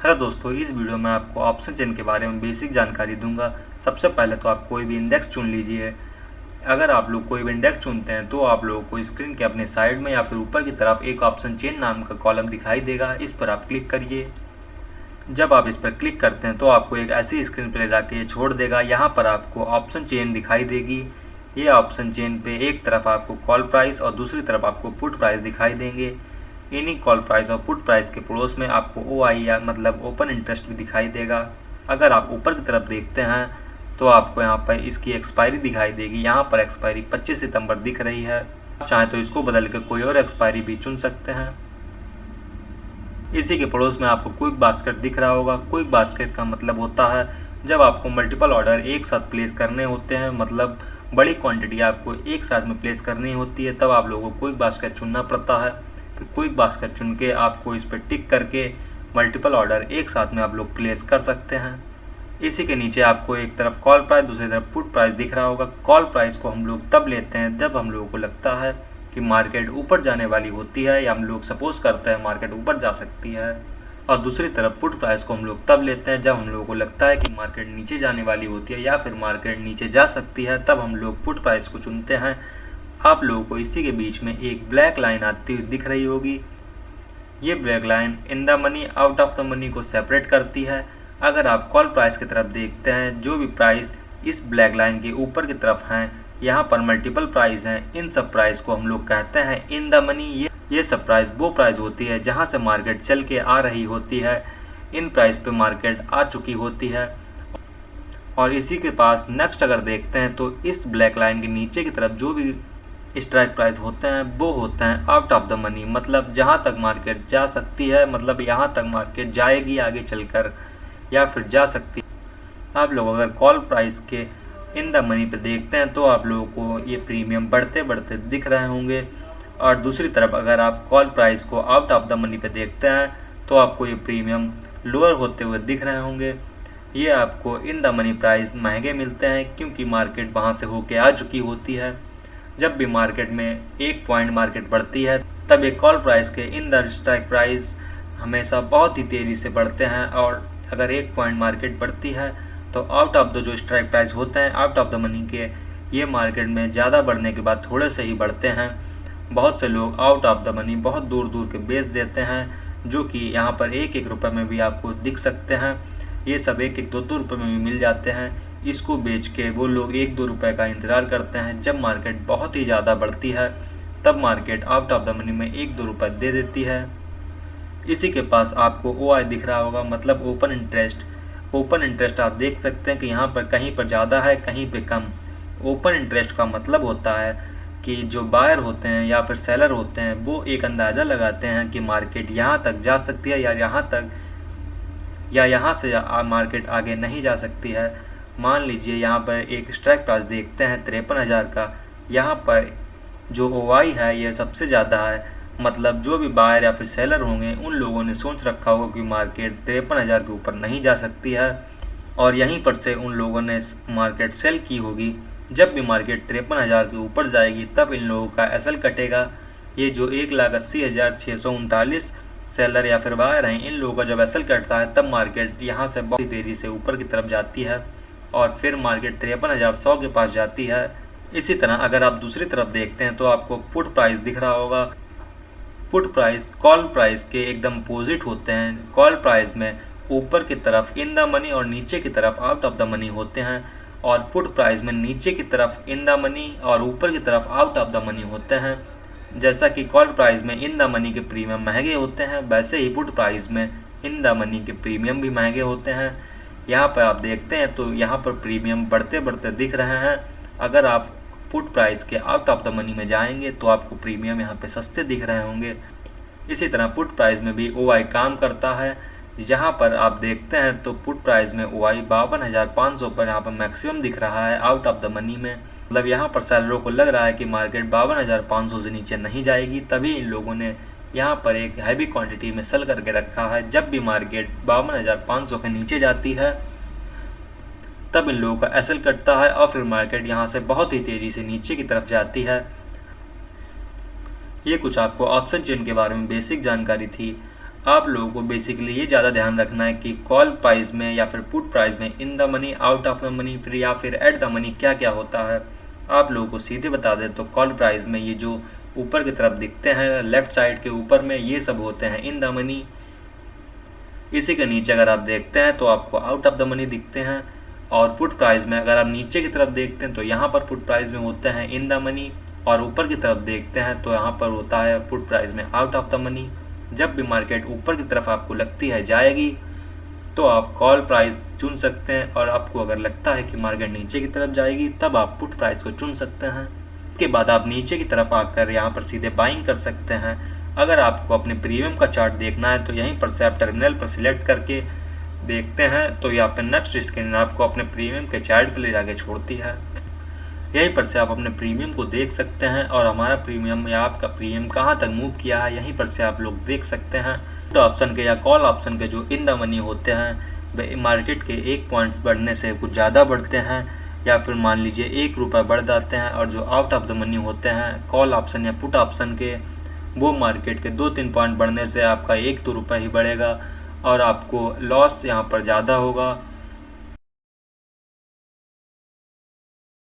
Hello दोस्तों, इस video में आपको ऑप्शन चेन के बारे में बेसिक जानकारी दूंगा। सबसे पहले तो आप कोई भी इंडेक्स चुन लीजिए। अगर आप लोग कोई भी इंडेक्स चुनते हैं तो आप लोगों को स्क्रीन के अपने साइड में या फिर ऊपर की तरफ एक ऑप्शन चेन नाम का कॉलम दिखाई देगा। इस पर आप क्लिक करिए। जब आप इस पर क्लिक करते हैं तो आपको एक ऐसी स्क्रीन पर ले जाके छोड़ देगा। यहाँ पर आपको ऑप्शन चेन दिखाई देगी। ये ऑप्शन चेन पे एक तरफ आपको कॉल प्राइस और दूसरी तरफ आपको पुट प्राइस दिखाई देंगे। इन्हीं कॉल प्राइस और पुट प्राइस के पड़ोस में आपको OI या मतलब ओपन इंटरेस्ट भी दिखाई देगा। अगर आप ऊपर की तरफ देखते हैं तो आपको यहाँ पर इसकी एक्सपायरी दिखाई देगी। यहाँ पर एक्सपायरी 25 सितंबर दिख रही है। आप चाहें तो इसको बदल कर कोई और एक्सपायरी भी चुन सकते हैं। इसी के पड़ोस में आपको क्विक बास्केट दिख रहा होगा। क्विक बास्केट का मतलब होता है जब आपको मल्टीपल ऑर्डर एक साथ प्लेस करने होते हैं, मतलब बड़ी क्वांटिटी आपको एक साथ में प्लेस करनी होती है, तब आप लोगों को क्विक बास्केट चुनना पड़ता है। फिर क्विक बास्केट चुन के आपको इस पर टिक करके मल्टीपल ऑर्डर एक साथ में आप लोग प्लेस कर सकते हैं। इसी के नीचे आपको एक तरफ कॉल प्राइस दूसरी तरफ पुट प्राइस दिख रहा होगा। कॉल प्राइस को हम लोग तब लेते हैं जब हम लोगों को लगता है कि मार्केट ऊपर जाने वाली होती है, या हम लोग सपोज करते हैं मार्केट ऊपर जा सकती है। और दूसरी तरफ पुट प्राइस को हम लोग तब लेते हैं जब हम लोगों को लगता है कि मार्केट नीचे जाने वाली होती है या फिर मार्केट नीचे जा सकती है, तब हम लोग पुट प्राइस को चुनते हैं। आप लोगों को इसी के बीच में एक ब्लैक लाइन आती हुई दिख रही होगी। ये black line in the money out of the money को सेपरेट करती है। अगर आप कॉल प्राइस की तरफ देखते हैं, जो भी प्राइस इस ब्लैक लाइन के ऊपर की तरफ हैं, यहाँ पर मल्टीपल प्राइस हैं। इन सब प्राइस को हम लोग कहते हैं इन द मनी। ये सब प्राइस वो प्राइस होती है जहाँ से मार्केट चल के आ रही होती है। इन प्राइस पे मार्केट आ चुकी होती है। और इसी के पास नेक्स्ट अगर देखते हैं तो इस ब्लैक लाइन के नीचे की तरफ जो भी स्ट्राइक प्राइस होते हैं वो होते हैं आउट ऑफ द मनी, मतलब जहाँ तक मार्केट जा सकती है, मतलब यहाँ तक मार्केट जाएगी आगे चलकर या फिर जा सकती है। आप लोग अगर कॉल प्राइस के इन द मनी पे देखते हैं तो आप लोगों को ये प्रीमियम बढ़ते बढ़ते दिख रहे होंगे। और दूसरी तरफ अगर आप कॉल प्राइस को आउट ऑफ द मनी पे देखते हैं तो आपको ये प्रीमियम लोअर होते हुए दिख रहे होंगे। ये आपको इन द मनी प्राइस महंगे मिलते हैं क्योंकि मार्केट वहाँ से होके आ चुकी होती है। जब भी मार्केट में एक पॉइंट मार्केट बढ़ती है तब एक कॉल प्राइस के इन द स्ट्राइक प्राइस हमेशा बहुत ही तेज़ी से बढ़ते हैं। और अगर एक पॉइंट मार्केट बढ़ती है तो आउट ऑफ द जो स्ट्राइक प्राइस होते हैं आउट ऑफ द मनी के, ये मार्केट में ज़्यादा बढ़ने के बाद थोड़े से ही बढ़ते हैं। बहुत से लोग आउट ऑफ द मनी बहुत दूर दूर के बेच देते हैं, जो कि यहाँ पर एक एक रुपये में भी आपको दिख सकते हैं। ये सब एक एक दो दो रुपये में भी मिल जाते हैं। इसको बेच के वो लोग एक दो रुपये का इंतज़ार करते हैं। जब मार्केट बहुत ही ज़्यादा बढ़ती है तब market out of the money में एक दो रुपये दे देती है। इसी के पास आपको OI दिख रहा होगा, मतलब ओपन इंटरेस्ट। ओपन इंटरेस्ट आप देख सकते हैं कि यहाँ पर कहीं पर ज़्यादा है कहीं पे कम। ओपन इंटरेस्ट का मतलब होता है कि जो बायर होते हैं या फिर सेलर होते हैं वो एक अंदाज़ा लगाते हैं कि मार्केट यहाँ तक जा सकती है या यहाँ से मार्केट आगे नहीं जा सकती है। मान लीजिए यहाँ पर एक स्ट्राइक प्राइस देखते हैं 53,000 का। यहाँ पर जो OI है ये सबसे ज़्यादा है, मतलब जो भी बायर या फिर सेलर होंगे उन लोगों ने सोच रखा होगा कि मार्केट 53,000 के ऊपर नहीं जा सकती है और यहीं पर से उन लोगों ने मार्केट सेल की होगी। जब भी मार्केट 53,000 के ऊपर जाएगी तब इन लोगों का SL कटेगा। ये जो 1,80,639 सेलर या फिर बायर हैं, इन लोगों का जब SL कटता है तब मार्केट यहाँ से बहुत तेज़ी से ऊपर की तरफ जाती है और फिर मार्केट 53,100 के पास जाती है। इसी तरह अगर आप दूसरी तरफ देखते हैं तो आपको पुट प्राइस दिख रहा होगा। पुट प्राइस कॉल प्राइस के एकदम अपोजिट होते हैं। कॉल प्राइस में ऊपर की तरफ इन द मनी और नीचे की तरफ आउट ऑफ द मनी होते हैं, और पुट प्राइस में नीचे की तरफ इन द मनी और ऊपर की तरफ आउट ऑफ द मनी होते हैं। जैसा कि कॉल प्राइस में इन द मनी के प्रीमियम महंगे होते हैं, वैसे ही पुट प्राइस में इन द मनी के प्रीमियम भी महंगे होते हैं। यहाँ पर आप देखते हैं तो यहाँ पर प्रीमियम बढ़ते बढ़ते दिख रहे हैं। अगर आप पुट प्राइस के आउट ऑफ द मनी में जाएंगे तो आपको प्रीमियम यहाँ पे सस्ते दिख रहे होंगे। इसी तरह पुट प्राइस में भी OI काम करता है। यहाँ पर आप देखते हैं तो पुट प्राइस में OI 52,500 पर यहाँ पर मैक्सिमम दिख रहा है आउट ऑफ द मनी में, मतलब यहाँ पर सेलरों को लग रहा है कि मार्केट 52,500 से नीचे नहीं जाएगी, तभी इन लोगों ने यहाँ पर एक हैवी क्वांटिटी में सेल करके रखा है। जब भी मार्केट 52,500 के नीचे जाती है तब इन लोगों का SL कटता है और फिर मार्केट यहाँ से बहुत ही तेज़ी से नीचे की तरफ जाती है। ये कुछ आपको ऑप्शन चेन के बारे में बेसिक जानकारी थी। आप लोगों को बेसिकली ये ज़्यादा ध्यान रखना है कि कॉल प्राइस में या फिर पुट प्राइस में in the money, out of the money, फिर या फिर एट द मनी क्या क्या होता है। आप लोगों को सीधे बता दें तो कॉल प्राइस में ये जो ऊपर की तरफ दिखते हैं लेफ्ट साइड के ऊपर में, ये सब होते हैं इन द मनी। इसी के नीचे अगर आप देखते हैं तो आपको आउट ऑफ द मनी दिखते हैं। और पुट प्राइस में अगर आप नीचे की तरफ देखते हैं तो यहाँ पर पुट प्राइस में होते हैं इन द मनी, और ऊपर की तरफ देखते हैं तो यहाँ पर होता है पुट प्राइस में आउट ऑफ द मनी। जब भी मार्केट ऊपर की तरफ आपको लगती है जाएगी तो आप कॉल प्राइस चुन सकते हैं, और आपको अगर लगता है कि मार्केट नीचे की तरफ जाएगी तब आप पुट प्राइस को चुन सकते हैं। इसके बाद आप नीचे की तरफ आकर यहाँ पर सीधे बाइंग कर सकते हैं। अगर आपको अपने प्रीमियम का चार्ट देखना है तो यहीं पर से आप टर्मिनल पर सिलेक्ट करके देखते हैं तो यहाँ पर नेक्स्ट स्क्रीन आपको अपने प्रीमियम के चार्ट पर ले जाके छोड़ती है। यहीं पर से आप अपने प्रीमियम को देख सकते हैं, और हमारा प्रीमियम या आपका प्रीमियम कहाँ तक मूव किया है यहीं पर से आप लोग देख सकते हैं। पुट ऑप्शन के या कॉल ऑप्शन के जो इन द मनी होते हैं वे मार्केट के 1 पॉइंट बढ़ने से कुछ ज़्यादा बढ़ते हैं, या फिर मान लीजिए 1 रुपये बढ़ जाते हैं। और जो आउट ऑफ द मनी होते हैं कॉल ऑप्शन या पुट ऑप्शन के, वो मार्केट के 2-3 पॉइंट बढ़ने से आपका 1-2 रुपये ही बढ़ेगा, और आपको लॉस यहाँ पर ज़्यादा होगा।